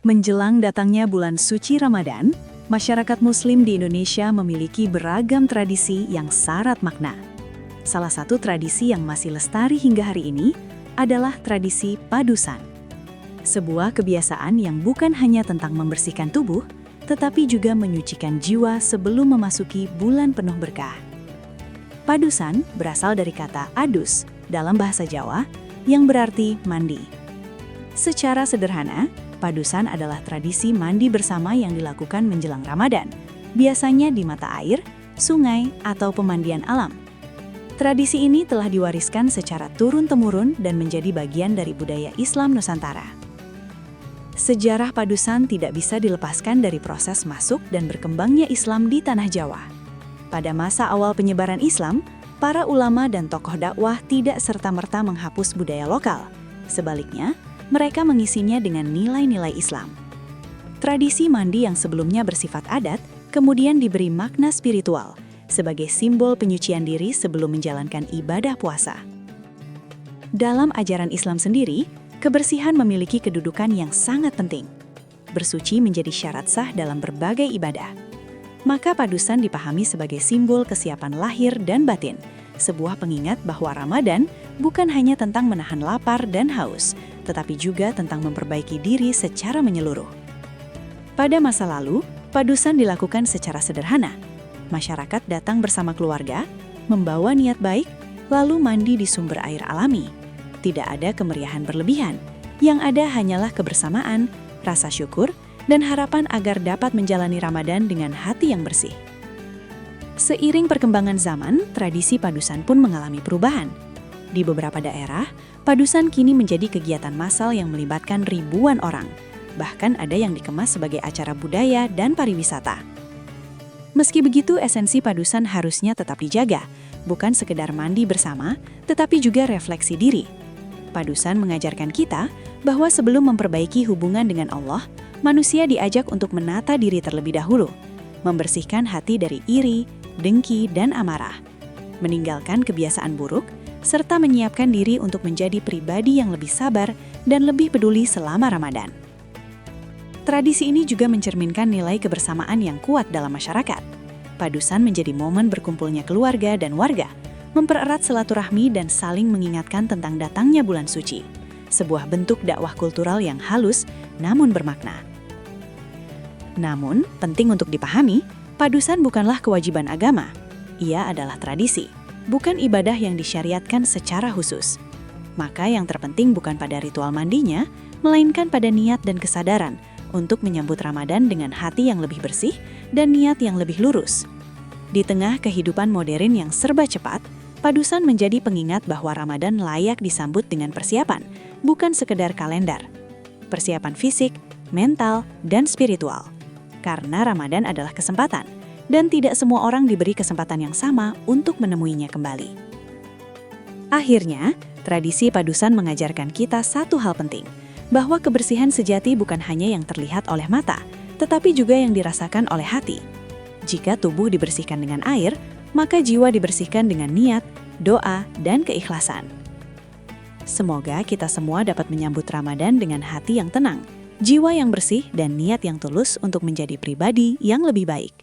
Menjelang datangnya bulan suci Ramadan, masyarakat Muslim di Indonesia memiliki beragam tradisi yang syarat makna. Salah satu tradisi yang masih lestari hingga hari ini adalah tradisi padusan. Sebuah kebiasaan yang bukan hanya tentang membersihkan tubuh, tetapi juga menyucikan jiwa sebelum memasuki bulan penuh berkah. Padusan berasal dari kata adus dalam bahasa Jawa yang berarti mandi. Secara sederhana, padusan adalah tradisi mandi bersama yang dilakukan menjelang Ramadan, biasanya di mata air, sungai, atau pemandian alam. Tradisi ini telah diwariskan secara turun-temurun dan menjadi bagian dari budaya Islam Nusantara. Sejarah padusan tidak bisa dilepaskan dari proses masuk dan berkembangnya Islam di tanah Jawa. Pada masa awal penyebaran Islam, para ulama dan tokoh dakwah tidak serta-merta menghapus budaya lokal. Sebaliknya, mereka mengisinya dengan nilai-nilai Islam. Tradisi mandi yang sebelumnya bersifat adat, kemudian diberi makna spiritual, sebagai simbol penyucian diri sebelum menjalankan ibadah puasa. Dalam ajaran Islam sendiri, kebersihan memiliki kedudukan yang sangat penting. Bersuci menjadi syarat sah dalam berbagai ibadah. Maka padusan dipahami sebagai simbol kesiapan lahir dan batin, sebuah pengingat bahwa Ramadan bukan hanya tentang menahan lapar dan haus, tetapi juga tentang memperbaiki diri secara menyeluruh. Pada masa lalu, padusan dilakukan secara sederhana. Masyarakat datang bersama keluarga, membawa niat baik, lalu mandi di sumber air alami. Tidak ada kemeriahan berlebihan, yang ada hanyalah kebersamaan, rasa syukur, dan harapan agar dapat menjalani Ramadan dengan hati yang bersih. Seiring perkembangan zaman, tradisi padusan pun mengalami perubahan. Di beberapa daerah, padusan kini menjadi kegiatan massal yang melibatkan ribuan orang. Bahkan ada yang dikemas sebagai acara budaya dan pariwisata. Meski begitu, esensi padusan harusnya tetap dijaga, bukan sekedar mandi bersama, tetapi juga refleksi diri. Padusan mengajarkan kita bahwa sebelum memperbaiki hubungan dengan Allah, manusia diajak untuk menata diri terlebih dahulu, membersihkan hati dari iri, dengki, dan amarah, meninggalkan kebiasaan buruk, serta menyiapkan diri untuk menjadi pribadi yang lebih sabar dan lebih peduli selama Ramadan. Tradisi ini juga mencerminkan nilai kebersamaan yang kuat dalam masyarakat. Padusan menjadi momen berkumpulnya keluarga dan warga, mempererat silaturahmi dan saling mengingatkan tentang datangnya bulan suci. Sebuah bentuk dakwah kultural yang halus namun bermakna. Namun, penting untuk dipahami, padusan bukanlah kewajiban agama. Ia adalah tradisi, bukan ibadah yang disyariatkan secara khusus. Maka yang terpenting bukan pada ritual mandinya, melainkan pada niat dan kesadaran untuk menyambut Ramadan dengan hati yang lebih bersih dan niat yang lebih lurus. Di tengah kehidupan modern yang serba cepat, padusan menjadi pengingat bahwa Ramadan layak disambut dengan persiapan, bukan sekedar kalender. Persiapan fisik, mental, dan spiritual. Karena Ramadan adalah kesempatan, dan tidak semua orang diberi kesempatan yang sama untuk menemuinya kembali. Akhirnya, tradisi padusan mengajarkan kita satu hal penting, bahwa kebersihan sejati bukan hanya yang terlihat oleh mata, tetapi juga yang dirasakan oleh hati. Jika tubuh dibersihkan dengan air, maka jiwa dibersihkan dengan niat, doa, dan keikhlasan. Semoga kita semua dapat menyambut Ramadan dengan hati yang tenang, jiwa yang bersih, dan niat yang tulus untuk menjadi pribadi yang lebih baik.